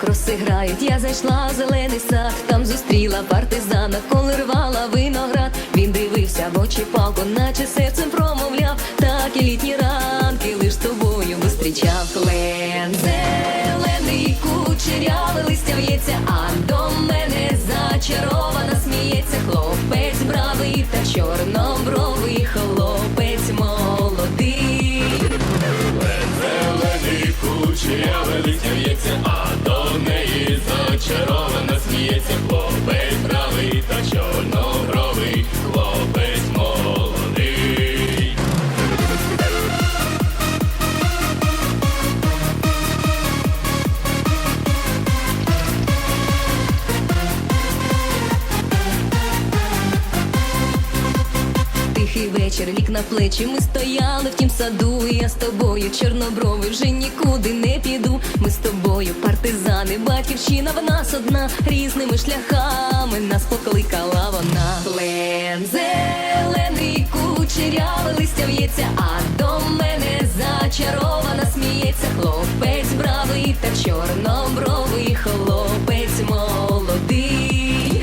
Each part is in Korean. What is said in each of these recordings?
кроси грають. Я зайшла в зелений сад, там зустріла партизана, коли рвала виноград. Він дивився в очі палку, наче серцем промовляв. Так і літні ранки лиш з тобою зустрічав. Клен зелений, кучеряве листя в'ється, а до мене зачарована сміється. Хлопець бравий та чорнобровий, хлопець молодий. Клен зелений, кучеряве листя в'ється, а до неї зачарована сміється. Хлопець бравий та чорнобровий, хлопець молодий. Тихий вечір, ліг на плечі, ми стояли в тім саду. І я з тобою, чорнобровий, вже нікуди не піду. Ми з тобою партизани, батьківщина в нас одна. Різними шляхами нас покликала вона. Клен зелений, кучеряве листя в'ється, а до мене зачарована сміється. Хлопець бравий та чорнобровий, хлопець молодий.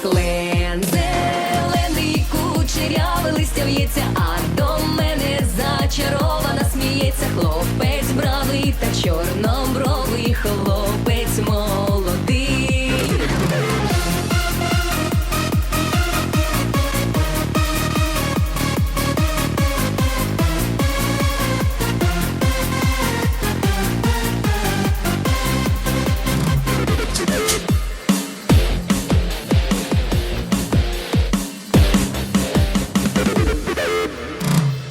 Клен зелений, кучеряве листя в'ється, а до мене зачарована сміється. Хлопець бравий та чорнобровий, хлопець молодий.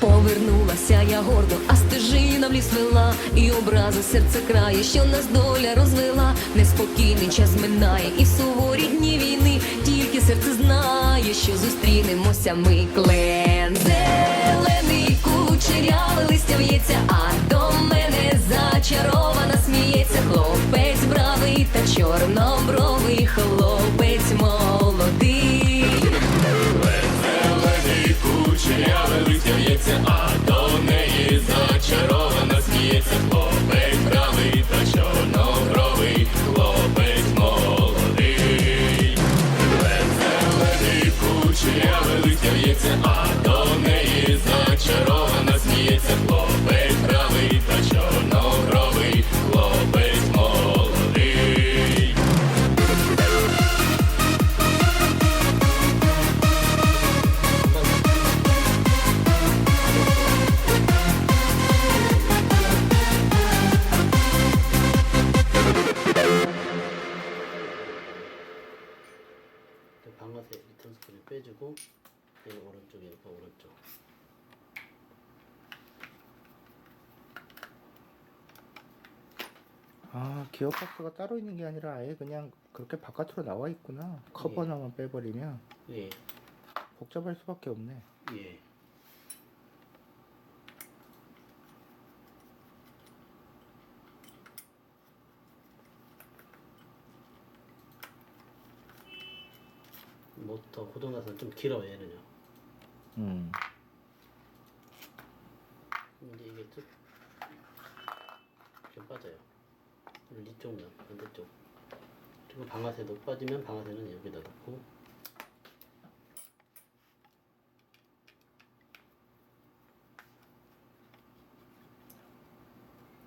Повернулася я гордо, а стежина в ліс вела, і образа серце крає, що нас доля розвела. Неспокійний час минає, і в суворі дні війни тільки серце знає, що зустрінемося ми. Клен зелений, кучеряве листя в'ється, а до мене зачарована сміється. Хлопець бравий та чорнобровий, хлопець молодий. Клен зелений, кучеряве листя в'ється, а до неї зачарована сміється. Хлопець бравий та чорнобровий, хлопець молодий. Клен зелений, кучеряве листя в'ється, а до неї зачарована сміється. Хлопець бравий та чорнобровий, хлопець молодий. 방아쇠 리턴 스크류 빼주고 얘는 오른쪽 얘는 오른쪽. 아, 기어 박스가 따로 있는 게 아니라 아예 그냥 그렇게 바깥으로 나와 있구나. 커버 하나만 빼버리면 예, 복잡할 수밖에 없네. 예. 모터 고정나사는 좀 길어요, 얘는요. 근데 이게 좀 빠져요. 그리고 이쪽면 반대쪽. 그리고 방아쇠도 빠지면 방아쇠는 여기다 놓고.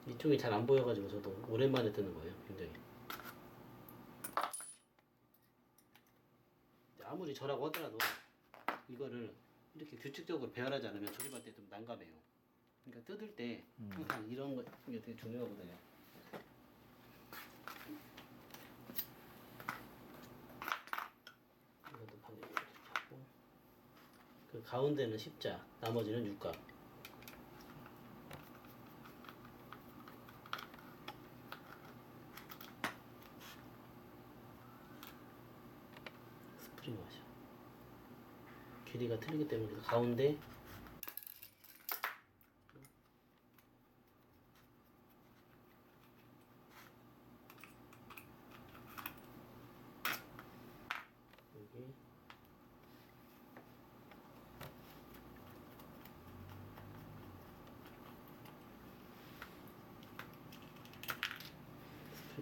이쪽이 잘 안 보여가지고 저도 오랜만에 뜨는 거예요, 굉장히. 아무리 저라고 하더라도 이거를 이렇게 규칙적으로 배열하지 않으면 조립할 때 좀 난감해요. 그러니까 뜯을 때 항상 이런 거 이게 되게 중요하거든요. 이것도 반대로 이렇게 하고, 그 가운데는 십자, 나머지는 육각. 스프링 와셔. 길이가 틀리기 때문에 가운데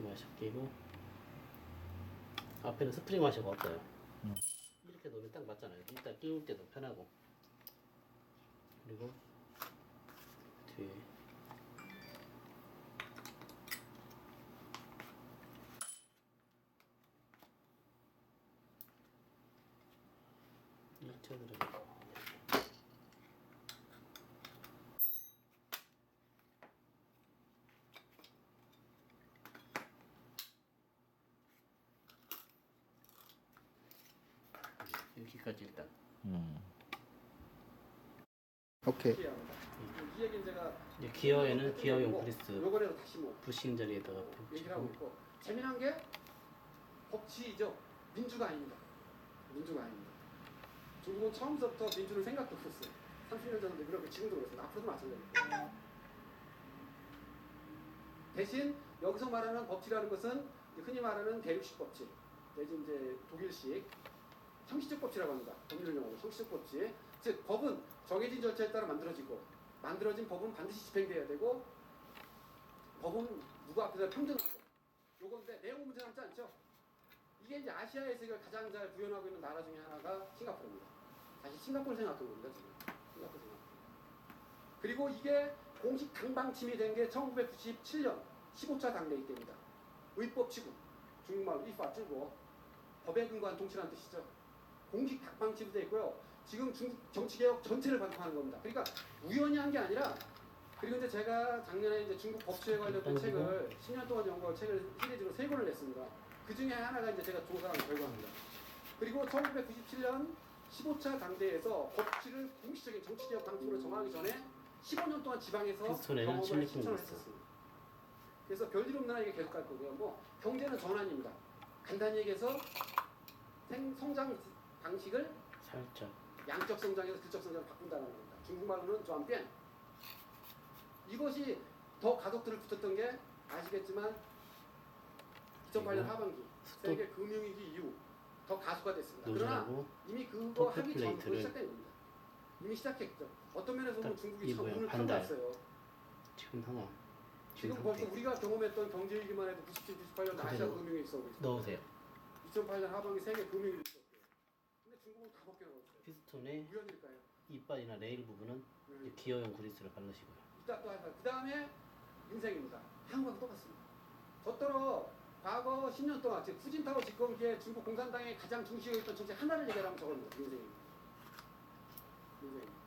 와셔 끼고 앞에는 스프링 와셔가 없어요. 이렇게 놓으면 딱 맞잖아요. 일단 끼울 때도 편하고 그리고 뒤에 이렇게 들어가고 여기까지 일단 오케이. 이 얘기는 제가 이제 기어에는 기어용 그리스 요거를 다시 뭐 부싱 자리에다가 얘기를 하고 붙이고 있고 재미난 게 법치이죠. 민주가 아닙니다. 민주가 아닙니다. 중국은 처음부터 민주를 생각도 없었어요. 30년 전도 그렇고 지금도 그렇습니다. 앞으로도 마찬가지입니다. 대신 여기서 말하는 법치라는 것은 흔히 말하는 대륙식 법치 내지 이제 독일식 형식적 법치라고 합니다. 법률 용어로 형식적 법치. 즉 법은 정해진 절차에 따라 만들어지고 만들어진 법은 반드시 집행돼야 되고 법은 누구 앞에서 평등하고 요건데 내용 문제 남지 않죠. 이게 이제 아시아에서 이걸 가장 잘 구현하고 있는 나라 중에 하나가 싱가포르입니다. 사실 싱가포르 생각한 겁니다 지금. 싱가포르 생각. 그리고 이게 공식 당방침이 된 게 1997년 15차 당내의 때입니다. 의법 취급 중국말로 이파 쯔고 법에 근거한 통치라는 뜻이죠. 공식 당방침이 되어 있고요. 지금 중국 정치개혁 전체를 반영하는 겁니다. 그러니까 우연히 한 게 아니라 그리고 이제 제가 작년에 이제 중국 법치에 관련된 책을 10년 동안 연구한 책을 시리즈로 3권을 냈습니다. 그 중에 하나가 이제 제가 조사한 결과입니다. 그리고 1997년 15차 당대에서 법치를 공식적인 정치개혁 방식으로 정하기 전에 15년 동안 지방에서 피스톤에는 경험을 실리콘이 실천을 있어. 했었습니다. 그래서 별일 없는 한 이게 계속 갈 거고요. 뭐 경제는 전환입니다. 간단히 얘기해서 성장 방식을 살짝 양적 성장에서 질적 성장을 바꾼다는 겁니다. 중국말로는 좌변. 이것이 더 가속도를 붙였던 게 아시겠지만 2008년 하반기 세계 금융위기 이후 더 가속화 됐습니다. 그러나 노즐하고 이미 그거 토크 하기 전부터 플레이트를 시작된 겁니다. 이미 시작했죠. 어떤 면에서 보면 딱 중국이 이 참 모양 운을 반달. 타고났어요. 지금 상황 지금 상태. 벌써 우리가 경험했던 경제위기만 해도 97, 98년 아시아 그대로 금융위기 있었고 넣으세요. 2008년 하반기 세계 금융위기 있었고요. 근데 중국은 다 벗겨놓았어요. 피스톤의 우연일까요? 이빨이나 레일 부분은 이제 네. 기어용 그리스를 바르시고요. 이따 또 하나. 그 다음에 인생입니다. 한국하고 똑같습니다. 저더러 과거 10년 동안 즉 후진타오 집권기에 중국 공산당의 가장 중시하고 있던 정책 하나를 얘기하면 저겁니다. 인생입니다. 인생입니다.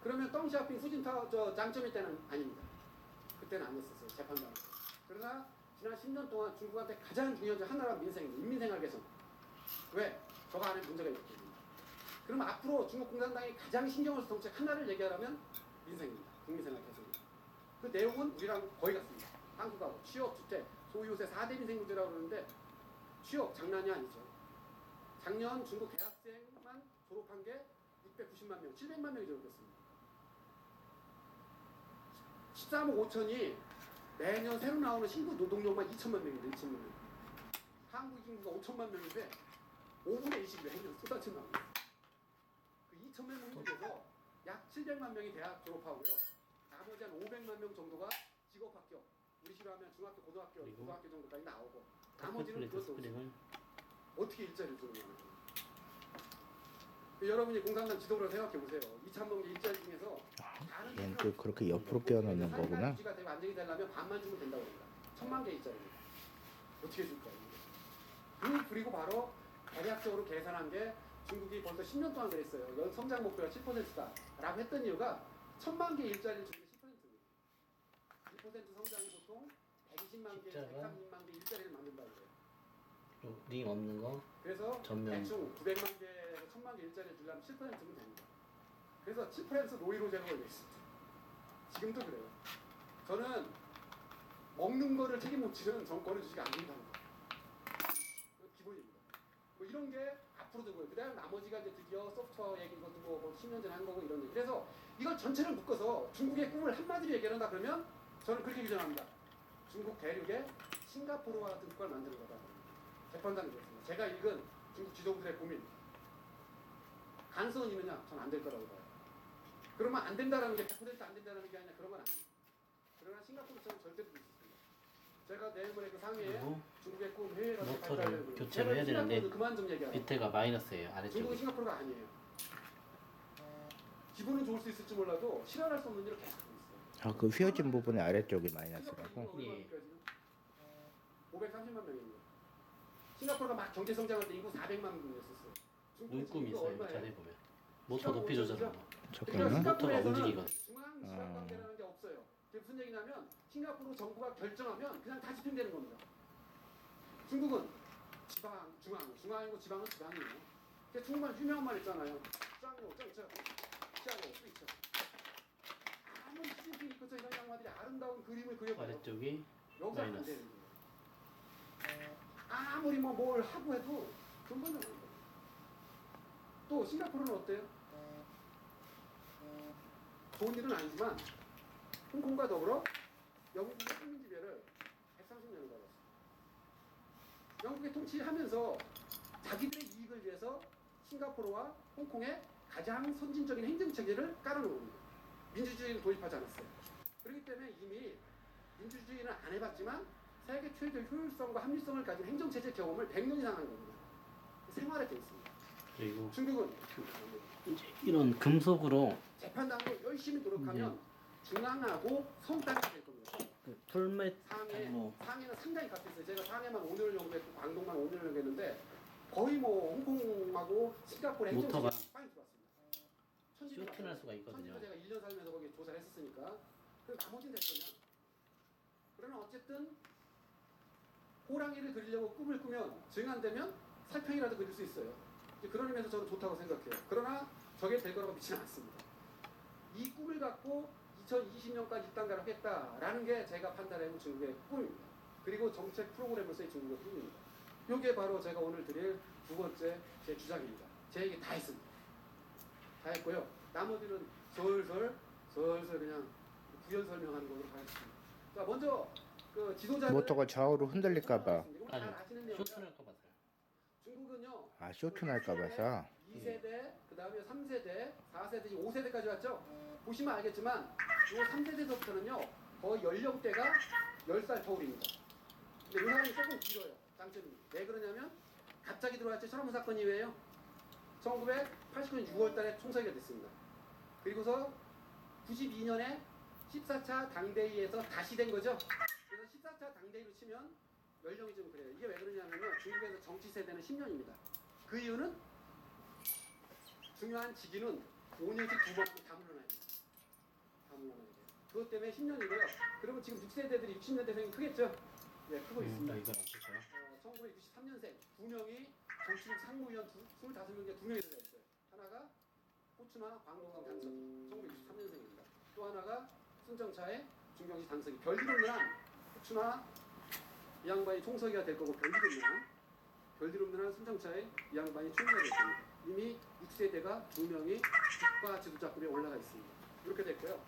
그러면 덩시아핑 후진타오 저 장점일 때는 아닙니다. 그때는 아니었었어요. 재판장. 그러나 지난 10년 동안 중국한테 가장 중요한 점 하나란 민생입니다. 인민생활 개선. 왜? 저거 안에 문제가 있기 때문에. 그럼 앞으로 중국 공산당이 가장 신경을 쓸 정책 하나를 얘기하라면 민생입니다. 국민생활 개선입니다. 그 내용은 우리랑 거의 같습니다. 한국하고 취업, 주택, 소위 요새 4대 민생 문제라고 그러는데 취업 장난이 아니죠. 작년 중국 대학생만 졸업한 게 690만 명, 700만 명이 졸업했습니다. 13억 5천이 매년 새로 나오는 신규 노동력만 2천만 명인데 2천만 명. 한국 인구가 5천만 명인데 5분의 20이 매년 쏟아져 나옵니다. 그 2천만 명 중에서 약 700만 명이 대학 졸업하고요. 나머지 한 500만 명 정도가 직업학교, 우리 시로 하면 중학교, 고등학교, 그리고 고등학교 정도까지 나오고 토크 나머지는 플레이트 그것도 없이 스프링을 어떻게 일자리를 주느냐. 여러분이 공산당 지도를 생각해 보세요. 2,000명 일자리 중에서 다른 얘는 또 그렇게 옆으로 끼워놓는 거구나. 유지가 되고 안정이 되려면 반만 주면 된다고 합니다. 1,000만 개 일자리입니다. 어떻게 줄까요? 그리고 바로 대략적으로 계산한 게 중국이 벌써 10년 동안 그랬어요. 연 성장 목표가 7%다 라고 했던 이유가 1,000만 개 일자리를 주는 게 10%입니다. 1% 성장이 보통 120만 개, 숫자가 130만 개 일자리를 만든다고 해요. 링 없는 거 그래서 전면. 대충 900만 개에서 1000만 개 일자리를 주려면 7%면 됩니다. 그래서 7% 노이로제가 걸려 있습니다. 지금도 그래요. 저는 먹는 거를 책임 못 지는 정권을 주시지 않는다는 거. 기본입니다. 뭐 이런 게 앞으로 되고요. 그 다음에 나머지가 이제 드디어 소프트웨어 얘기 것도 뭐 10년 전에 한 거고 이런 얘기. 그래서 이걸 전체를 묶어서 중국의 꿈을 한마디로 얘기한다 그러면 저는 그렇게 규정합니다. 중국 대륙에 싱가포르와 같은 국가를 만드는 거다. 재판장이 그렇습니다. 제가 읽은 중국 지도부들의 고민. 가능성은 있느냐? 전 안 될 거라고 봐요. 그러면 안 된다라는 게 100% 안 된다는 게 아니라 그런 건 아니에요. 그러나 싱가포르처럼 절대로 될 수 있습니다. 제가 내일모레 그 상해에 그리고 중국의 꿈 해외가 모터를 교체를 해야 되는데 그만 좀 얘기하라. 밑에가 마이너스예요. 중국은 아래쪽이. 싱가포르가 아니에요. 기분은 좋을 수 있을지 몰라도 실현할 수 없는 일을 계속 하고 있어요. 아, 그 휘어진 부분의 아래쪽이 마이너스라고? 예. 530만 명입니다. 싱가포르가 막 경제 성장할 때 인구 400만 명이었었어요. 눈금이 있어요. 자세히 보면. 모터 높이 조절하는 거. 잠깐만. 모터가 움직이거든요. 중앙 지방 관계라는 게 없어요. 그게 무슨 얘기냐면 싱가포르 정부가 결정하면 그냥 다 집행되는 겁니다. 중국은 지방, 중앙이고 지방은 지방이에요. 그게 정말 유명한 말 있잖아요. 짱요, 짱짱, 짱요, 스위쳐. 아무리 시진핑 이끄쳐 이런 양반들이 아름다운 그림을 그려봐요. 아래쪽이 여기서 안 마이너스. 되는 거예요. 아무리 뭐 뭘 하고 해도 근본은 안 돼요. 또 싱가포르는 어때요? 좋은 일은 아니지만 홍콩과 더불어 영국의 식민지배를 130년을 받았어요. 영국이 통치하면서 자기들의 이익을 위해서 싱가포르와 홍콩에 가장 선진적인 행정체계를 깔아놓은 겁니다. 민주주의를 도입하지 않았어요. 그렇기 때문에 이미 민주주의는 안 해봤지만 세계 최대 효율성과 합리성을 가진 행정체제 경험을 100년 이상 한 겁니다. 생활에 돼 있습니다. 그리고 중국은 이제 이런 금속으로 재판당으로 열심히 노력하면 중앙하고 성당이 될 겁니다. 그 톨맷 상해는 상당히 값비싸요. 제가 상해만 5년을 연구했고 광동만 5년을 연구했는데 거의 뭐 홍콩하고 싱가포르 모터가 행정체제 많이 들어왔습니다. 쇼트날 수가 있거든요. 제가 1년 살면서 거기 조사를 했었으니까 그래서 나머지는 됐거든요. 그러나 어쨌든 호랑이를 그리려고 꿈을 꾸면 증안되면 살평이라도 그릴 수 있어요. 그런 의미에서 저는 좋다고 생각해요. 그러나 저게 될 거라고 믿지는 않습니다. 이 꿈을 갖고 2020년까지 입단가를 하겠다라는 게 제가 판단해본 중국의 꿈입니다. 그리고 정책 프로그램으로서의 중국의 꿈입니다. 이게 바로 제가 오늘 드릴 두 번째 제 주장입니다. 제 얘기 다 했습니다. 다 했고요. 나머지는 슬슬 그냥 부연 설명하는 걸로 하겠습니다. 자, 먼저 그 지도자는 모터가 좌우로 흔들릴까봐. 잘 아시는 내용이요. 쇼트날 거 봐서요. 중국은요. 아, 쇼트 날까 봐서. 2세대, 그 다음에 3세대, 4세대, 5세대까지 왔죠? 보시면 알겠지만 이 3세대서부터는요 거의 연령대가 10살 터울입니다. 근데 이 사람이 조금 길어요. 장점이. 왜 그러냐면 갑자기 들어왔죠. 철원문 사건 이후에요. 1989년 6월 달에 총서기가 됐습니다. 그리고서 92년에 14차 당대회에서 다시 된 거죠. 그래서 14차 당대회로 치면 연령이 좀 그래요. 이게 왜 그러냐면요. 중국에서 정치 세대는 10년입니다. 그 이유는 중요한 직위는 5년씩 2번 다 물러나야 돼요. 다 물러나야 돼요. 그것 때문에 10년이고요. 그러면 지금 6세대들이 60년대생이 크겠죠? 네, 크고 있습니다. 이건 없을까요? 1993년생 2명이 정치국 상무위원 25명 중에 2명이 들어있어요. 하나가 호추나 광동강 당석이 1963년생입니다. 또 하나가 순정차의 중경시 당석이 별디름난 호추나 이 양반이 총서기가 될 거고 별디름난 순정차의 이 양반이 총리가 될 겁니다. 이미 6세대가 2명이 국가 지도자급에 올라가 있습니다. 이렇게 됐고요.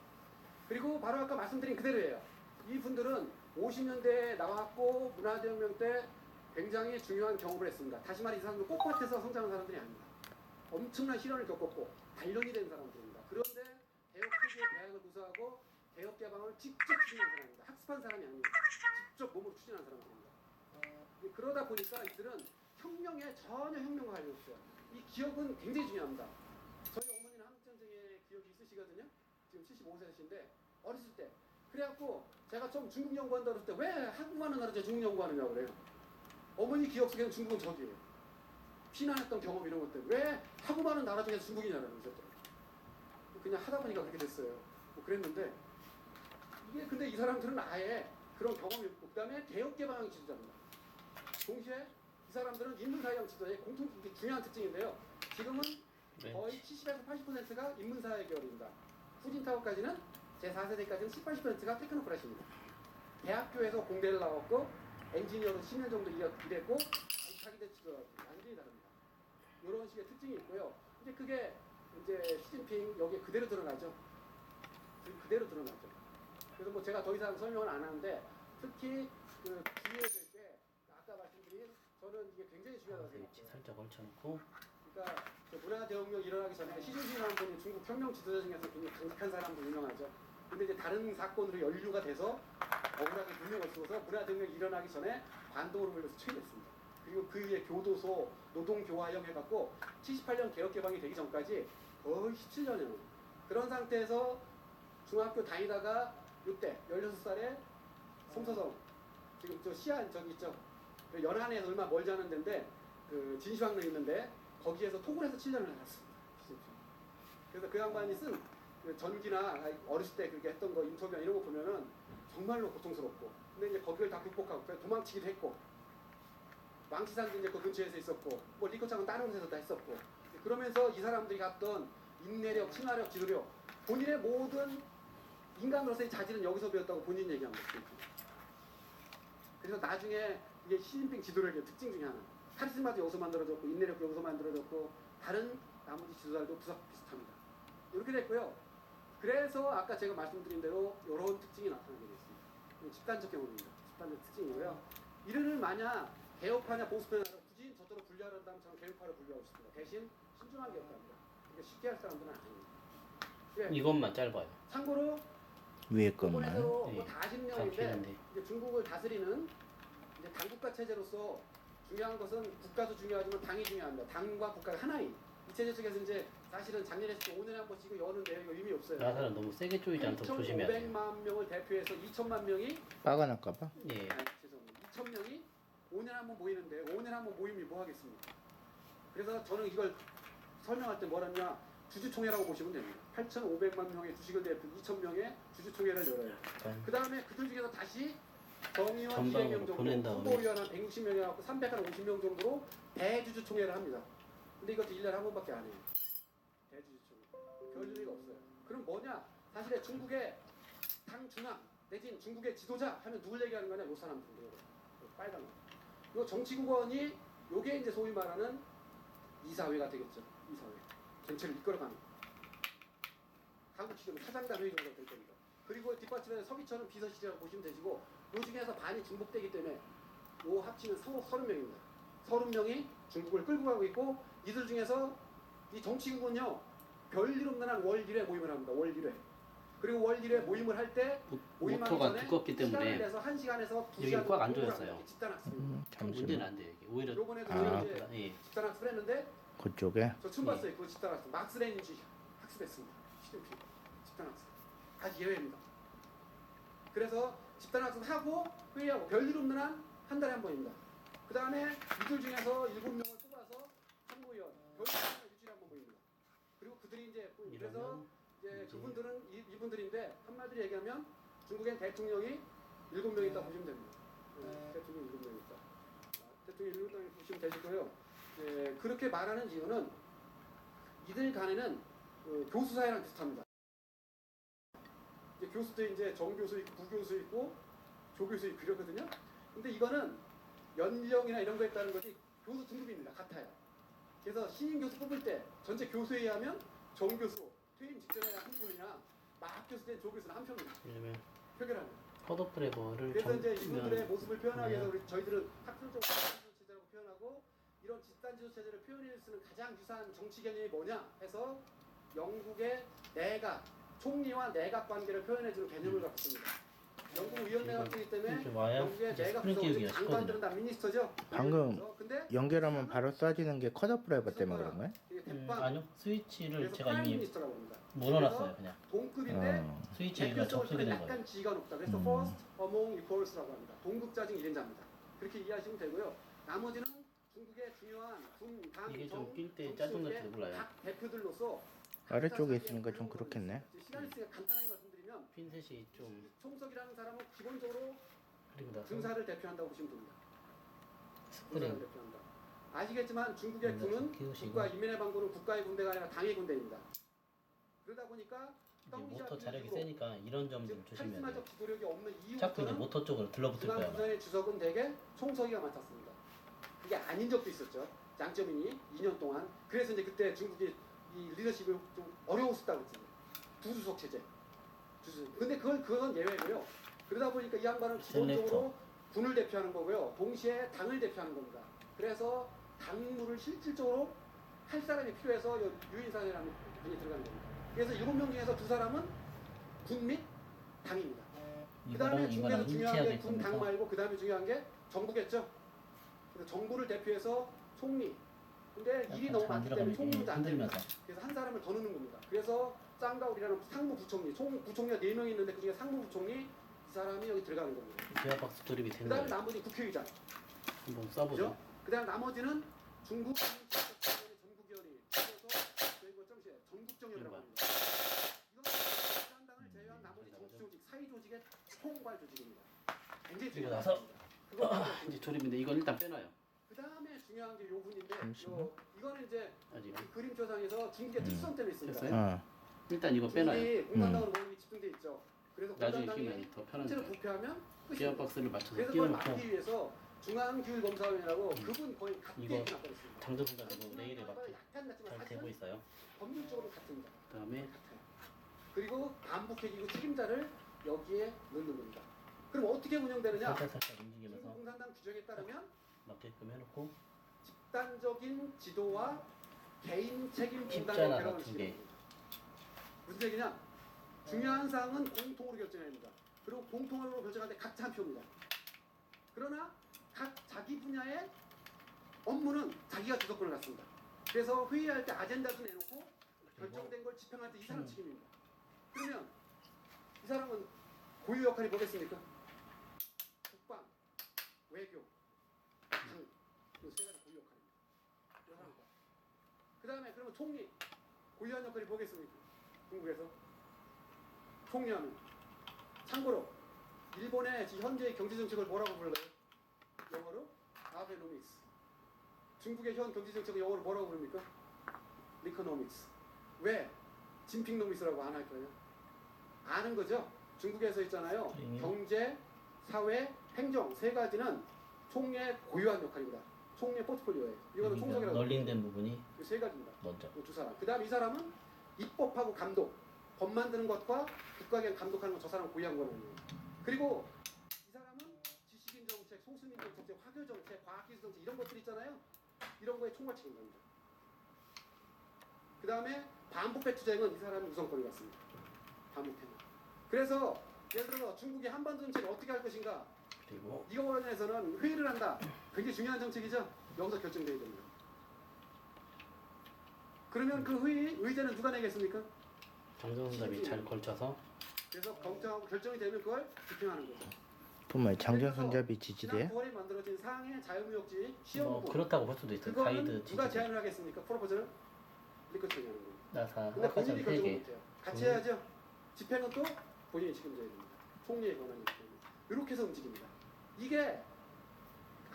그리고 바로 아까 말씀드린 그대로예요. 이분들은 50년대에 나왔고 문화대혁명 때 굉장히 중요한 경험을 했습니다. 다시 말해 이 사람들 꽃밭에서 성장한 사람들이 아닙니다. 엄청난 시련을 겪었고 단련이 된 사람들입니다. 그런데 개혁 특유의 대학을 구사하고 개혁 개방을 직접 추진한 사람입니다. 학습한 사람이 아닙니다. 직접 몸으로 추진한 사람들입니다. 그러다 보니까 이들은 혁명에 전혀 혁명과 관련이 없어요. 이 기억은 굉장히 중요합니다. 저희 어머니는 한국전쟁의 기억이 있으시거든요. 지금 75세신데 어렸을 때 그래갖고 제가 좀 중국 연구한다 그랬을 때 왜 한국하는 나라죠 중국 연구하느냐고 그래요. 어머니 기억 속에는 중국은 적이에요. 피난했던 경험 이런 것들 왜 하고 많은 나라 중에서 중국이냐고 그러셨더라고요. 그냥 하다 보니까 그렇게 됐어요. 뭐 그랬는데 이게 근데 이 사람들은 아예 그런 경험이 없고 그 다음에 개혁개방 지도자입니다. 동시에 이 사람들은 인문사회형 지도자의 공통적인 중요한 특징인데요. 지금은 거의 70에서 80%가 인문사회 계열입니다. 후진타오까지는 제4세대까지는 80%가 테크노크라시입니다. 대학교에서 공대를 나왔고 엔지니어로 10년 정도 일했고 자기들 완전히 다릅니다. 이런 식의 특징이 있고요. 근데 그게 이제 시진핑 여기에 그대로 드러나죠. 그대로 드러나죠. 그래서 뭐 제가 더 이상 설명을 안 하는데 특히 그 주의해야 될 게 아까 말씀드린 저는 이게 굉장히 중요하다고 생각해요. 살짝 얹혀놓고 그러니까 문화대혁명 일어나기 전에 시진핑이라는 분이 중국 혁명 지도자 중에서 굉장히 강력한 사람으로 유명하죠. 근데 이제 다른 사건으로 연루가 돼서 억울하게 누명을 쓰고서 문화혁명이 일어나기 전에 반동으로 몰려서 처리했습니다. 그리고 그 위에 교도소, 노동교화형 해갖고 78년 개혁개방이 되기 전까지 거의 17년이에요. 그런 상태에서 중학교 다니다가 이때 16살에 송서성 지금 저 시안 저기 있죠. 연안에서 얼마 멀지 않은 데인데 그 진시황릉 있는데 거기에서 토굴에서 7년을 살았습니다. 그래서 그 양반이 쓴 전기나 어렸을 때 그렇게 했던 거 인터뷰나 이런 거 보면은 정말로 고통스럽고 근데 이제 거기를 다 극복하고 도망치기도 했고 왕치산도 이제 그 근처에서 있었고 뭐 리커창은 다른 곳에서 다 했었고 그러면서 이 사람들이 갔던 인내력, 친화력, 지도력 본인의 모든 인간으로서의 자질은 여기서 배웠다고 본인 얘기합니다. 그래서 나중에 이게 시진핑 지도력의 특징 중에 하나 카리스마도 여기서 만들어졌고 인내력도 여기서 만들어졌고 다른 나머지 지도자들도 비슷합니다. 이렇게 됐고요. 그래서 아까 제가 말씀드린 대로 이런 특징이 나타나게 됐습니다. 집단적 경험입니다. 집단적 특징이고요. 이를 만약 개혁파냐 보수파냐 굳이 저쪽으로 분류하려면 저는 개혁파로 분류하고 싶습니다. 대신 신중한 개혁파입니다. 그러니까 쉽게 할 사람들은 아닙니다. 예. 이것만 짧아요. 참고로 위에 것만. 일본에서 네. 뭐다 아시는 다 내용인데 필요한데. 이제 중국을 다스리는 이제 당국가 체제로서 중요한 것은 국가도 중요하지만 당이 중요합니다. 당과 국가가 하나인 이 체제 속에서 이제 사실은 작년에 5년에 한 번씩 여는데 이거 의미 없어요. 나사는 너무 세게 쪼이지 않도록 조심해야 돼요. 8,500만 명을 대표해서 2천만 명이 빠가 날까봐. 예. 죄송합니다. 2천 명이 5년에 한 번 모이는데 5년에 한 번 모임이 뭐 하겠습니까? 그래서 저는 이걸 설명할 때 뭐라냐 주주총회라고 보시면 됩니다. 8,500만 명의 주식을 대표 2천 명의 주주총회를 열어요. 그 다음에 그들 중에서 다시 정의원 전방으로 200명 정도, 보낸 다음에. 후보위원 한 160명이 갖고 350명 정도로 대주주총회를 합니다. 근데 이것도 1년에 한 번밖에 안 해요. 대주주총회. 별 의미가 없어요. 그럼 뭐냐? 사실에 중국의 당 중앙 내진 중국의 지도자 하면 누굴 얘기하는 거냐? 요 사람들이에요. 빨간 거. 요 정치국원이 요게 이제 소위 말하는 이사회가 되겠죠. 이사회. 전체를 이끌어가는. 한국 시절 사장단 회의 정도가 될 겁니다. 그리고 뒷받침에 서기처는 비서실이라고 보시면 되시고 요 중에서 반이 중복되기 때문에 요 합치면 30명입니다. 30명이 중국을 끌고 가고 있고 이들 중에서 이 정치국은요 별일 없는 한 월 1회 모임을 합니다. 월 1회. 그리고 월 1회 모임을 할 때 모임하기 모토가 전에 두껍기 시간을 때문에 내서 1시간에서 2시간 여기 꽉 앉아 있어요. 집단학습입니다. 잠시만. 문제는 안 돼요. 이게 오히려 요번에도 아. 이제 예. 집단학습을 했는데 그쪽에. 저 처음 봤어요. 그 집단학습. 막스 레닌주의 학습했습니다. 시진핑 집단학습. 아주 예외입니다. 그래서 집단학습하고 회의하고 별일 없는 한 달에 한 번입니다. 그 다음에 이들 중에서 7명을 뽑아서 참고위원 별일 없는 일주일에 한 번 모입니다. 그리고 그들이 이제 그래서 이러면 이제 그분들은 이분들인데 한마디로 얘기하면 중국엔 대통령이 7명 있다 보시면 됩니다. 대통령 7명 있다. 대통령 7명 보시면 되시고요. 그렇게 말하는 이유는 이들 간에는 교수 사회랑 비슷합니다. 이제 교수도 이제 정교수 있고 부교수 있고 조교수 있고 이러거든요. 근데 이거는 연령이나 이런 거에 따른 것이 교수 등급입니다. 같아요. 그래서 신임 교수 뽑을 때 전체 교수에 의하면 정교수 퇴임 직전에 한 분이나 막 교수 된 조교수는 한 표입니다. 왜냐면 표결하는. 허드프레버를 그래서 이제 이분들의 면 모습을 표현하기 위해서 우리 저희들은 학술적으로 집단 체제라고 표현하고 이런 집단 지도 체제를 표현할 수 있는 가장 유사한 정치 개념이 뭐냐 해서 영국의 내각 총리와 내각 관계를 표현해주는 개념을 갖고 있습니다. 영국 위원 내각이기 때문에 좀 와야 영국의 이제 내각 스프링 기억이 구성은 장관들은 다 미니스터죠. 방금 근데 연결하면 바로 쏴지는 게 컷업 드라이버 때문에 그런 거야? 이게 대빵 아니요. 스위치를 그래서 제가 프라임 이미 미니스터라고 합니다. 물어놨어요. 그냥 동급인데 스위치가 대표적으로 접속이 된 거예요. 약간 지위가 높다. 그래서 first among equals라고 합니다. 동급자중 1인자입니다. 그렇게 이해하시면 되고요. 나머지는 중국의 중요한 군, 당, 이게 좀 정, 낄 때 정치 짜증 속의 날지도 몰라요. 각 대표들로서 아래쪽에 있으니까 좀 그렇겠네. 시간 있으니까 간단하게 말씀드리면 핀셋이 좀 총석이라는 사람은 기본적으로 그리고 나서 군사를 대표한다고 보시면 됩니다. 군사를 스프링 대표한다. 아시겠지만 중국의 네, 군은 키우시고. 국가 인민의 방군은 국가의 군대가 아니라 당의 군대입니다. 그러다 보니까 이제 모터 자력이 세니까 이런 점 좀 조심해야 돼요. 카리스마적 지도력이 없는 자꾸 이제 이유부터는 모터 쪽으로 들러붙을 거야. 아마. 중앙군사의 주석은 대개 총서기가 맡았습니다. 그게 아닌 적도 있었죠. 장쩌민이 2년 동안. 그래서 이제 그때 중국이 이 리더십이 좀 어려웠었다고 했잖아요. 두주석 체제. 근데 그건 예외고요. 그러다 보니까 이 양반은 기본적으로 군을 대표하는 거고요. 동시에 당을 대표하는 겁니다. 그래서 당무를 실질적으로 할 사람이 필요해서 유인상이라는 분이 들어가는 겁니다. 그래서 7명 중에서 2사람은 군 및 당입니다. 그 다음에 이거랑 중국에서 이거랑 중요한 게 일치하게 군, 당 거면서 말고 그 다음에 중요한 게 정부겠죠. 그래서 정부를 대표해서 총리. 근데 일이 너무 많기 때문에 총리도 안 됩니다. 흔들면서 그래서 한 사람을 더 넣는 겁니다. 그래서 짱가울이라는 상무부총리, 부총리가 4명이 있는데 그중에 상무부총리 이 사람이 여기 들어가는 겁니다. 기어박스 조립이 그 된 다음에 거예요. 나머지 국회의장. 한번 써보죠. 그죠? 그 다음 나머지는 중국 전국위원회 그래서 저희가 정시에 전국정연이라고 합니다. 이건 공산당을 제외한 나머지 정치 조직, 사회 조직의 총괄 조직입니다. 굉장히 그리고 중요해요. 나서 그거 이제 조립인데 이건 일단 빼놔요. 그 다음에 중요한 게 요 분인데 잠시만. 이거는 이제 아직 이 그림 조상에서 중국의 특성 때문에 있습니다. 됐어요? 어. 일단 이거 빼놔요. 중국이 공산당으로 모임이 집중돼 있죠. 그래서 나중에 공산당이 끼면 더 전체를 편하니까. 부패하면 끝입니다. 기어박스를 맞춰서 그래서 그걸 끼워놓고 막기 위해서 중앙기율검사위원회라고 그분 거의 같이 이거 나타났습니다. 장전선자도 레일에 맞게 약간 낮지만 잘 되고 사실은 있어요. 법률적으로 같습니다. 그다음에 같아요. 그리고 반복해기고 책임자를 여기에 넣는 겁니다. 그럼 어떻게 운영되느냐? 살짝 움직이면서 중국 공산당 규정에 따르면 맞게끔 해놓고 집단적인 지도와 개인 책임 분담을 십자나 배려하는 같은 게. 식입니다. 무슨 얘기냐? 중요한 사항은 공통으로 결정해야 합니다. 그리고 공통으로 결정할 때 각자 한 표입니다. 그러나 각 자기 분야의 업무는 자기가 주도권을 갖습니다. 그래서 회의할 때 아젠다도 내놓고 결정된 걸 집행할 때 이 사람 책임입니다. 그러면 이 사람은 고유 역할이 뭐겠습니까? 국방, 외교, 당, 이세 가지 고유 역할입니다. 그 다음에 그러면 총리, 고유한 역할이 뭐겠습니까? 중국에서 총리하면 참고로 일본의 현재의 경제 정책을 뭐라고 불러요? 영어로 아베노믹스. 중국의 현 경제 정책을 영어로 뭐라고 부릅니까? 리코노믹스. 왜 진핑노믹스라고 안 할까요? 아는 거죠? 중국에서 있잖아요. 경제, 사회, 행정 세 가지는 총리의 고유한 역할입니다. 총리의 포트폴리오예요. 이거는 총석이라고 널링된 부분이 세 가지입니다. 먼저 두 사람. 그 다음 이 사람은 입법하고 감독, 법 만드는 것과 국가기관 감독하는 건 저 사람 고유한 권한이에요. 그리고 이 사람은 지식인 정책, 소수민족 정책, 화교 정책, 과학기술 정책 이런 것들 있잖아요. 이런 거에 총괄 책임입니다. 그 다음에 반부패 투쟁은 이 사람이 우선권을 갖습니다. 반부패는. 그래서 예를 들어 중국이 한반도 정책을 어떻게 할 것인가 그리고 이거 관련해서는 회의를 한다. 굉장히 중요한 정책이죠. 여기서 결정돼야 됩니다. 그러면 그 회의 의제는 누가 내겠습니까? 장전선잡이 잘 걸쳐서 그래서 결정하고 결정이 되면 그걸 집행하는 거죠. 정말 장전손잡이 지지대. 지난 9월에 만들어진 상해 자유무역지 뭐 시험부 그렇다고 볼 수도 있어요. 그거는 가이드 누가 지지대 제안을 하겠습니까? 프로포즈를 리커처리 하는 거예요. 나사 근데 아까 본인이 전 결정을 3개 못해요. 같이 해야죠. 집행은 또 본인이 책임져야 됩니다. 총리의 권한이기 때문에 이렇게 해서 움직입니다. 이게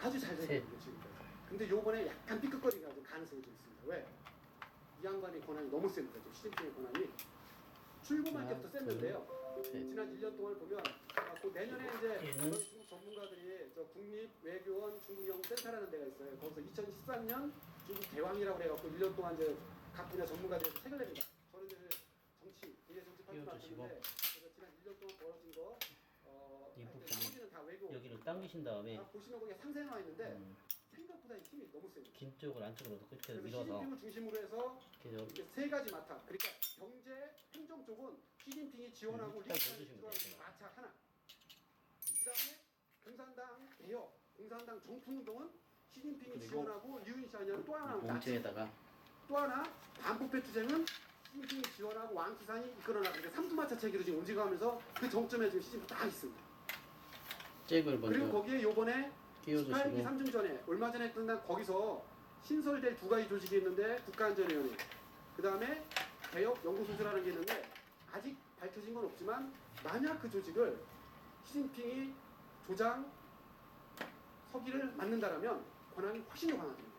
아주 잘 되고 있는 지금까지. 근데 요번에 약간 삐끗거리가 좀 가능성이 좀 있습니다. 왜? 이 양반의 권한이 너무 셉니다. 시진핑의 권한이 출범할 하나, 때부터 셌는데요. 셋. 지난 1년 동안 보면 그 내년에 이제 얘는 저희 중국 전문가들이 저 국립외교원 중국연구센터라는 데가 있어요. 거기서 2013년 중국 대왕이라고 해갖고 1년 동안 이제 각 분야 전문가들이 책을 냅니다. 저는 이제 정치, 분야 정치 파트 띄워주시고. 맡았는데 그래서 지난 1년 동안 벌어진 거 이 하여튼 부분은 나머지는 다 외교. 여기를 당기신 다음에 다 보시면 거기에 상세 나와 있는데 음, 생각보다 힘이 너무 셉니다. 긴 쪽을 안쪽으로 넣고 이렇게 그래서 밀어서 시진핑을 중심으로 해서 이렇게 좀 이게 세 가지 맡아. 그러니까 경제, 행정 쪽은 시진핑이 지원하고 딱 리커가 넣어주시면 지원하고 돼요. 마차 하나. 그다음에 공산당 개혁, 공산당 정통운동은 시진핑이 그리고 지원하고 류인샤냐는 또 하나 마차. 몸체에다가 또 하나 반부패 투쟁은 시진핑이 지원하고 왕岐산이 이끌어나가는데 삼두마차 체계로 지금 움직여가면서 그 정점에 지금 시진핑 딱 있습니다. 잭을 그리고 먼저 거기에 요번에 18기 끼워주시고 3중 전에 얼마 전에 끝난 거기서 신설될 두 가지 조직이 있는데 국가안전위원회 그 다음에 개혁연구소수라는 게 있는데 아직 밝혀진 건 없지만 만약 그 조직을 시진핑이 조장 서기를 맡는다라면 권한이 훨씬 더 강화됩니다.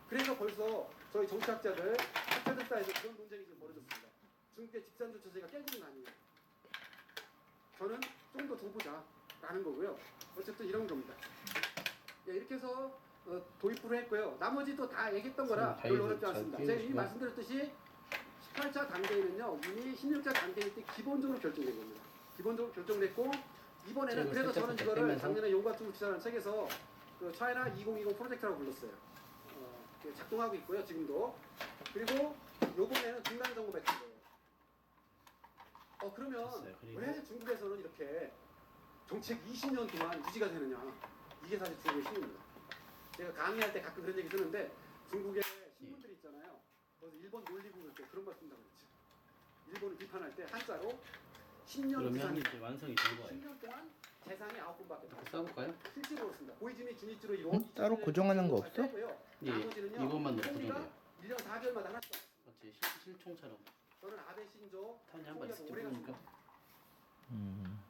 그래서 벌써 저희 정치학자들 학자들 사이에서 그런 논쟁이 지금 벌어졌습니다. 중국의 집산조처제가 깨지는 거 아니에요. 저는 좀 더 둬보자 라는 거고요. 어쨌든 이런 겁니다. 예, 이렇게 해서 도입부를 했고요. 나머지도 다 얘기했던 거라 별로 어렵지 않습니다. 제가 이미 말씀드렸듯이 18차 단계는요 이미 16차 단계일 때 기본적으로 결정된 겁니다. 기본적으로 결정됐고 이번에는 그래서 저는 이거를 빼면서. 작년에 용과 중국지라는 책에서 그 차이나 2020 프로젝트라고 불렀어요. 작동하고 있고요 지금도. 그리고 요번에는 중간 점검했던 거예요. 그러면 됐어요. 그리고 왜 중국에서는 이렇게 정책 20년 동안 유지가 되느냐. 이게 사실 중국의 힘입니다. 제가 강의할 때 가끔 그런 얘기 쓰는데 중국의 신문들이 있잖아요. 거기서 일본 놀리고 그럴 때 그런 말 쓴다고 그랬죠. 일본을 비판할 때 한자로 10년 그러면 이상 이제 완성이 된 거예요. 10년 동안 재산이 9분밖에 이렇게 써볼까요? 실제로 그렇습니다. 고이즈미 주니치로 이루어진 따로 고정하는 거 없어? 예, 이것만 넣고 고정해요. 1년 4개월마다 하나씩. 마치 실총처럼. 저는 아베 신조 타원이 한번 있을 때 오래 보니까 갔습니다.